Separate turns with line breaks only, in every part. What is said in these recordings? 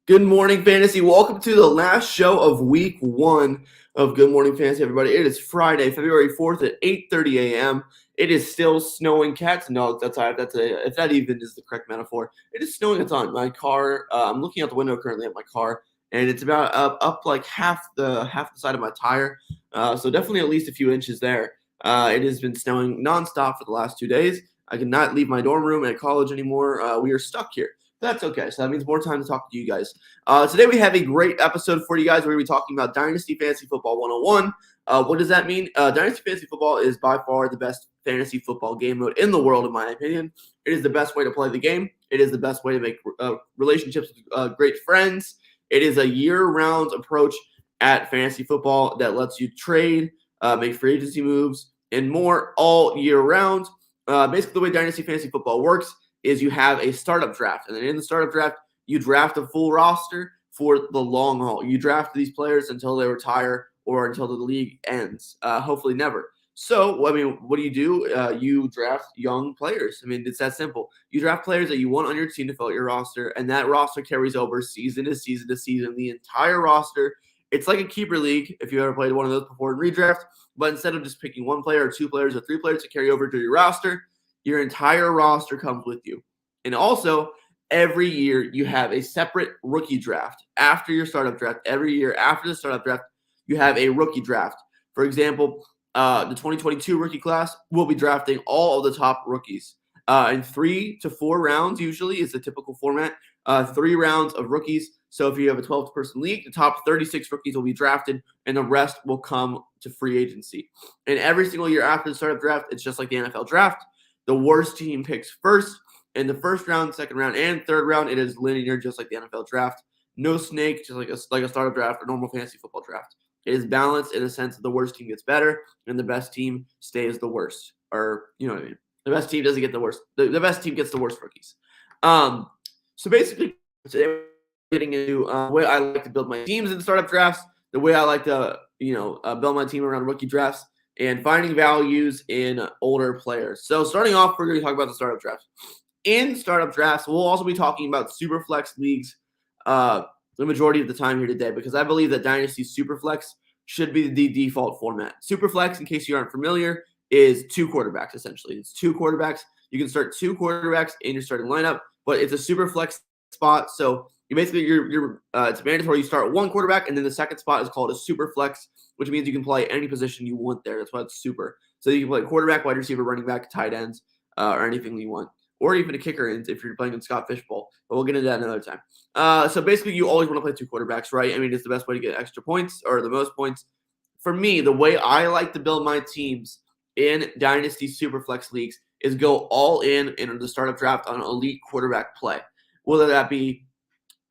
Good morning, Fantasy. Welcome to the last show of week 1 of Good Morning Fantasy, everybody. It is Friday, February 4th at 8:30 a.m. It is still snowing cats and dogs outside. If that even is the correct metaphor. It is snowing outside. My car, I'm looking out the window currently at my car, and it's about up like half the side of my tire. So definitely at least a few inches there. It has been snowing nonstop for the last 2 days. I cannot leave my dorm room at college anymore. We are stuck here. That's okay. So that means more time to talk to you guys. Today we have a great episode for you guys. We're going to be talking about Dynasty Fantasy Football 101. What does that mean? Dynasty Fantasy Football is by far the best fantasy football game mode in the world, in my opinion. It is the best way to play the game. It is the best way to make relationships with great friends. It is a year-round approach at fantasy football that lets you trade, make free agency moves, and more all year round. Basically, the way Dynasty Fantasy Football works is you have a startup draft, and then in the startup draft, you draft a full roster for the long haul. You draft these players until they retire or until the league ends. Hopefully, never. So, what do? You draft young players. It's that simple. You draft players that you want on your team to fill out your roster, and that roster carries over season to season to season. The entire roster. It's like a keeper league if you ever played one of those before in redraft. But instead of just picking one player or two players or three players to carry over to your roster, your entire roster comes with you. And also, every year you have a separate rookie draft after your startup draft. Every year after the startup draft, you have a rookie draft. For example, the 2022 rookie class will be drafting all of the top rookies. In 3 to 4 rounds, usually, is the typical format. 3 rounds of rookies. So if you have a 12-person league, the top 36 rookies will be drafted, and the rest will come to free agency. And every single year after the startup draft, it's just like the NFL draft. The worst team picks first. In the first round, second round, and third round, it is linear, just like the NFL draft. No snake, just like a startup draft or normal fantasy football draft. It is balanced in the sense that the worst team gets better, and the best team stays the worst. Or, you know what I mean? The best team doesn't get the worst. The best team gets the worst rookies. So basically, today we're getting into the way I like to build my teams in startup drafts, the way I like to, build my team around rookie drafts, and finding values in older players. So starting off, we're going to talk about the startup drafts. In startup drafts, we'll also be talking about Superflex leagues the majority of the time here today, because I believe that Dynasty Superflex should be the default format. Superflex, in case you aren't familiar, is 2 quarterbacks, essentially. It's 2 quarterbacks. You can start 2 quarterbacks in your starting lineup, but it's a Superflex spot. So you basically, it's mandatory you start 1 quarterback, and then the second spot is called a Superflex, which means you can play any position you want there. That's why it's super. So you can play quarterback, wide receiver, running back, tight ends, or anything you want. Or even a kicker if you're playing in Scott Fishbowl. But we'll get into that another time. So basically, you always want to play 2 quarterbacks, right? It's the best way to get extra points or the most points. For me, the way I like to build my teams in Dynasty Superflex leagues is go all in the startup draft on elite quarterback play. Whether that be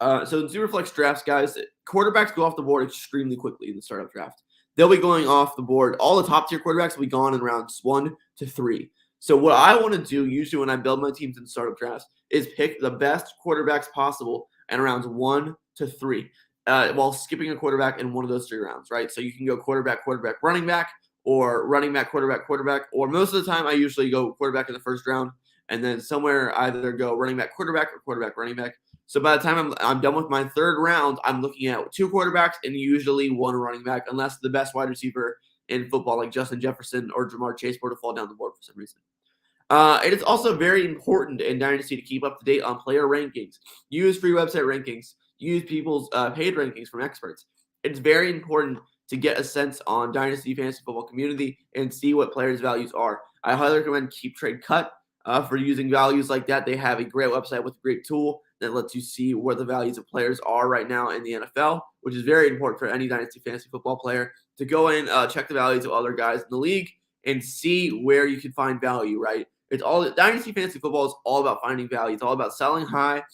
so in Superflex drafts, guys, quarterbacks go off the board extremely quickly in the startup draft. They'll be going off the board. All the top tier quarterbacks will be gone in rounds 1 to 3. So what I want to do usually when I build my teams in startup drafts is pick the best quarterbacks possible in rounds 1 to 3, while skipping a quarterback in one of those 3 rounds, right? So you can go quarterback, running back, or running back, quarterback, or most of the time I usually go quarterback in the first round, and then somewhere either go running back, quarterback, or quarterback, running back. So by the time I'm done with my 3rd round, I'm looking at 2 quarterbacks and usually 1 running back, unless the best wide receiver in football, like Justin Jefferson or Jamar Chase, were to fall down the board for some reason. It is also very important in Dynasty to keep up to date on player rankings. Use free website rankings. Use people's paid rankings from experts. It's very important to get a sense on Dynasty Fantasy Football community and see what players' values are. I highly recommend Keep Trade Cut for using values like that. They have a great website with a great tool that lets you see where the values of players are right now in the NFL, which is very important for any Dynasty Fantasy Football player to go in, check the values of other guys in the league, and see where you can find value, right? Dynasty Fantasy Football is all about finding value. It's all about selling high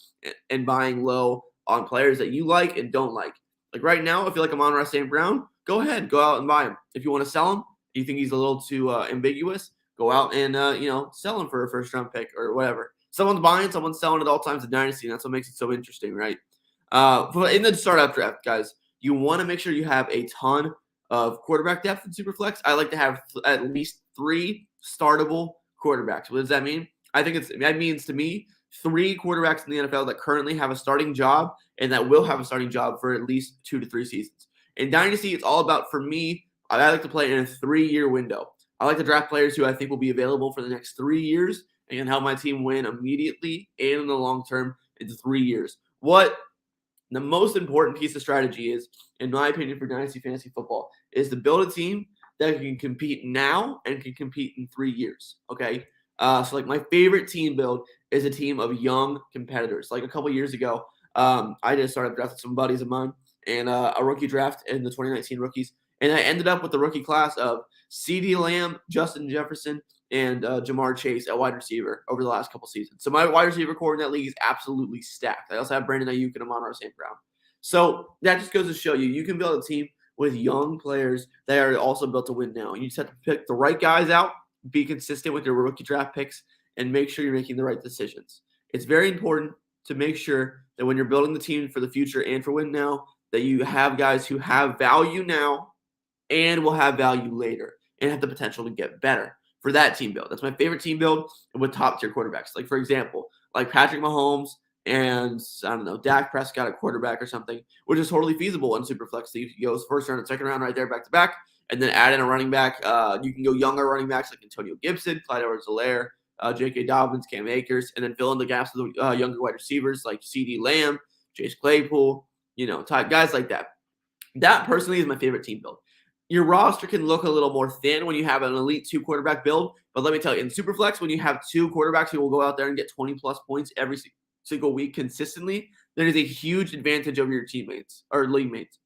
and buying low on players that you like and don't like. Like right now, if you like Amon-Ra St. Brown, go ahead, go out and buy him. If you want to sell him, you think he's a little too ambiguous, go out and sell him for a 1st-round pick or whatever. Someone's buying, someone's selling at all times in Dynasty, and that's what makes it so interesting, right? But in the startup draft, guys, you want to make sure you have a ton of quarterback depth in Superflex. I like to have at least 3 startable quarterbacks. What does that mean? I think that means to me 3 quarterbacks in the NFL that currently have a starting job and that will have a starting job for at least 2 to 3 seasons. In Dynasty, it's all about, for me, I like to play in a 3-year window. I like to draft players who I think will be available for the next 3 years and can help my team win immediately and in the long term into 3 years. What the most important piece of strategy is, in my opinion, for Dynasty Fantasy Football, is to build a team that can compete now and can compete in 3 years, okay? So, like, my favorite team build is a team of young competitors. Like, a couple years ago, I just started drafting some buddies of mine and a rookie draft in the 2019 rookies, and I ended up with the rookie class of CeeDee Lamb, Justin Jefferson, and Jamar Chase at wide receiver over the last couple seasons. So my wide receiver core in that league is absolutely stacked. I also have Brandon Ayuk and Amon-Ra St. Brown. So that just goes to show you, you can build a team with young players that are also built to win now. You just have to pick the right guys out, be consistent with your rookie draft picks, and make sure you're making the right decisions. It's very important to make sure that when you're building the team for the future and for win now, that you have guys who have value now and will have value later and have the potential to get better for that team build. That's my favorite team build with top tier quarterbacks. Like, for example, like Patrick Mahomes and, I don't know, Dak Prescott at quarterback or something, which is totally feasible in Superflex. So you can go first round and second round right there back to back, and then add in a running back. You can go younger running backs like Antonio Gibson, Clyde Edwards-Helaire, J.K. Dobbins, Cam Akers, and then fill in the gaps with younger wide receivers like CeeDee Lamb, Chase Claypool, type guys like that. That personally is my favorite team build. Your roster can look a little more thin when you have an elite 2 quarterback build, but let me tell you, in Superflex, when you have 2 quarterbacks who will go out there and get 20 plus points every single week consistently, that is a huge advantage over your teammates or league mates,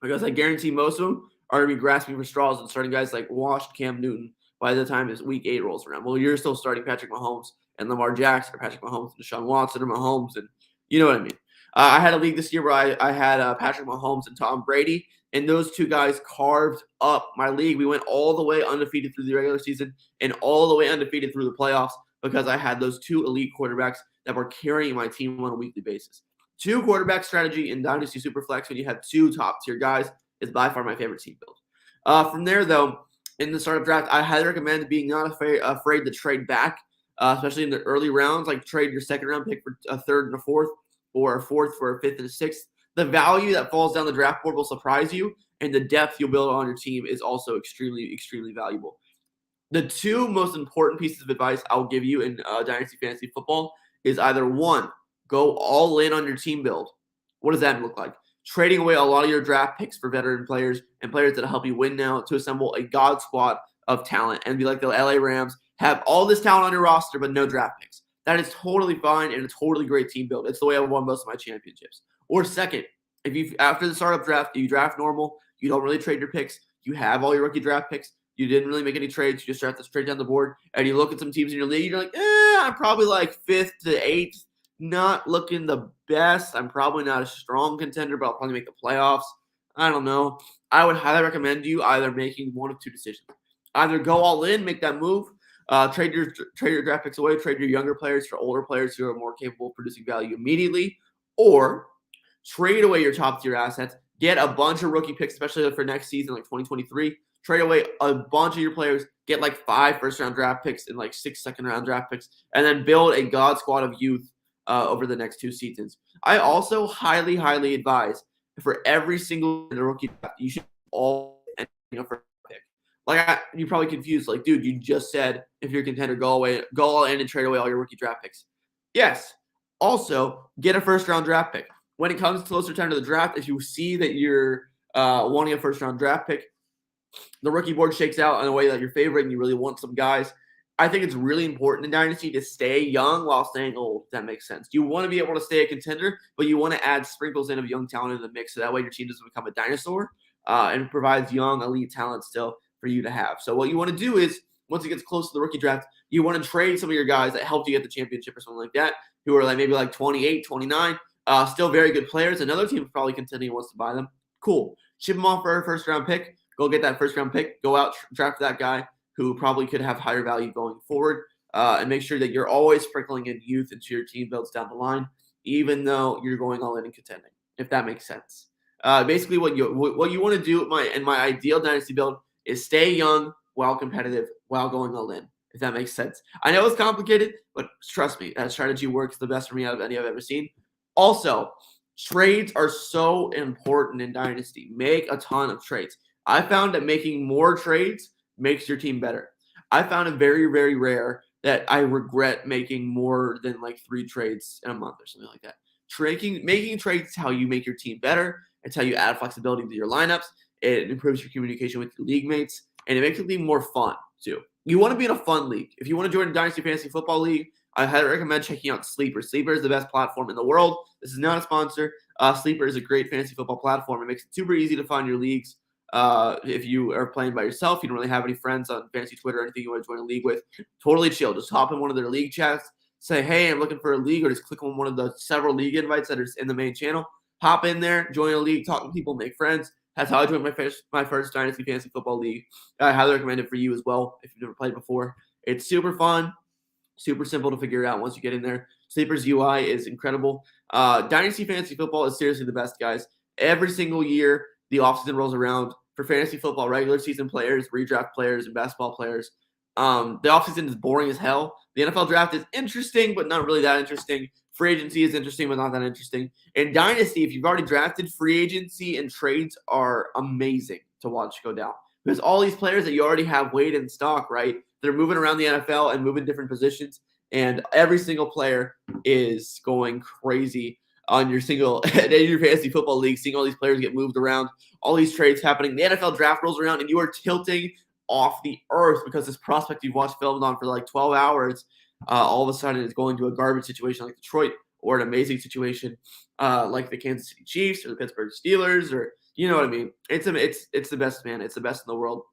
because I guarantee most of them are going to be grasping for straws and starting guys like washed Cam Newton by the time his week 8 rolls around. Well, you're still starting Patrick Mahomes and Lamar Jackson, or Patrick Mahomes and Deshaun Watson, or Mahomes, and you know what I mean. I had a league this year where I had Patrick Mahomes and Tom Brady, and those 2 guys carved up my league. We went all the way undefeated through the regular season and all the way undefeated through the playoffs because I had those 2 elite quarterbacks that were carrying my team on a weekly basis. 2 quarterback strategy in Dynasty Superflex when you have 2 top-tier guys is by far my favorite team build. From there, though, in the startup draft, I highly recommend being not afraid to trade back, especially in the early rounds, like trade your second-round pick for a third and a fourth, or a fourth for a fifth and a sixth. The value that falls down the draft board will surprise you, and the depth you'll build on your team is also extremely, extremely valuable. The 2 most important pieces of advice I'll give you in Dynasty Fantasy Football is either 1, go all in on your team build. What does that look like? Trading away a lot of your draft picks for veteran players and players that help you win now to assemble a god squad of talent and be like the LA Rams, have all this talent on your roster but no draft picks. That is totally fine and a totally great team build. It's the way I won most of my championships. Or second, if you after the startup draft, you draft normal, you don't really trade your picks, you have all your rookie draft picks, you didn't really make any trades, you just draft straight down the board, and you look at some teams in your league, you're like, I'm probably like 5th to 8th, not looking the best. I'm probably not a strong contender, but I'll probably make the playoffs. I don't know. I would highly recommend you either making one of 2 decisions. Either go all in, make that move, trade your draft picks away, trade your younger players for older players who are more capable of producing value immediately, or trade away your top tier assets, get a bunch of rookie picks, especially for next season, like 2023. Trade away a bunch of your players, get like 5 first-round draft picks and like 6 second-round draft picks, and then build a god squad of youth over the next 2 seasons. I also highly, highly advise for every single rookie draft, you should all end a first pick. Like, you're probably confused. Like, dude, you just said if you're a contender, go all in and trade away all your rookie draft picks. Yes. Also, get a first-round draft pick. When it comes closer time to the draft, if you see that you're wanting a first-round draft pick, the rookie board shakes out in a way that you're favorite and you really want some guys, I think it's really important in Dynasty to stay young while staying old, if that makes sense. You want to be able to stay a contender, but you want to add sprinkles in of young talent in the mix, so that way your team doesn't become a dinosaur and provides young, elite talent still for you to have. So what you want to do is, once it gets close to the rookie draft, you want to trade some of your guys that helped you get the championship or something like that, who are like maybe like 28, 29, still very good players. Another team is probably contending and wants to buy them. Cool. Ship them off for a first-round pick. Go get that first-round pick. Go out, draft that guy who probably could have higher value going forward, and make sure that you're always sprinkling in youth into your team builds down the line, even though you're going all in and contending, if that makes sense. Basically, what you want to do in my ideal Dynasty build is stay young while competitive while going all in. if that makes sense. I know it's complicated, but trust me, that strategy works the best for me out of any I've ever seen. Also, trades are so important in Dynasty. Make a ton of trades. I found that making more trades makes your team better. I found it very, very rare that I regret making more than like 3 trades in a month or something like that. Making trades is how you make your team better. It's how you add flexibility to your lineups. It improves your communication with your league mates, and it makes the league more fun too. You want to be in a fun league. If you want to join a Dynasty Fantasy Football League, I highly recommend checking out Sleeper. Sleeper is the best platform in the world. This is not a sponsor. Sleeper is a great fantasy football platform. It makes it super easy to find your leagues. If you are playing by yourself, you don't really have any friends on fantasy Twitter or anything you want to join a league with, totally chill. Just hop in one of their league chats, say, hey, I'm looking for a league, or just click on one of the several league invites that are in the main channel. Hop in there, join a league, talk to people, make friends. That's how I joined my first Dynasty Fantasy Football League. I highly recommend it for you as well if you've never played before. It's super fun, super simple to figure out once you get in there. Sleeper's UI is incredible. Dynasty Fantasy Football is seriously the best, guys. Every single year, the offseason rolls around for fantasy football, regular season players, redraft players, and basketball players. The offseason is boring as hell. The NFL draft is interesting, but not really that interesting. Free agency is interesting, but not that interesting. In Dynasty, if you've already drafted, free agency and trades are amazing to watch go down. There's all these players that you already have weighed in stock, right? They're moving around the NFL and moving different positions, and every single player is going crazy on your fantasy football league, seeing all these players get moved around, all these trades happening. The NFL draft rolls around, and you are tilting off the earth because this prospect you've watched filmed on for like 12 hours all of a sudden is going to a garbage situation like Detroit, or an amazing situation like the Kansas City Chiefs or the Pittsburgh Steelers, or you know what I mean. It's the best, man. It's the best in the world.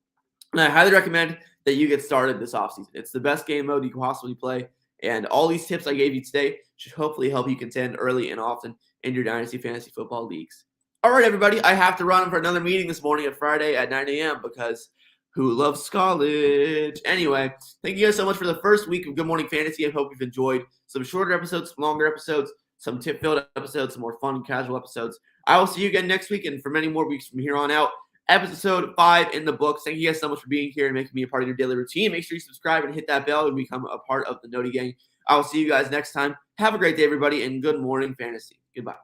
And I highly recommend that you get started this offseason. It's the best game mode you can possibly play. And all these tips I gave you today should hopefully help you contend early and often in your Dynasty Fantasy Football leagues. All right, everybody. I have to run for another meeting this morning at Friday at 9 a.m. because who loves college? Anyway, thank you guys so much for the first week of Good Morning Fantasy. I hope you've enjoyed some shorter episodes, some longer episodes, some tip-filled episodes, some more fun, casual episodes. I will see you again next week and for many more weeks from here on out. Episode 5 in the books. Thank you guys so much for being here and making me a part of your daily routine. Make sure you subscribe and hit that bell and become a part of the Noti Gang. I will see you guys next time. Have a great day, everybody, and good morning, fantasy. Goodbye.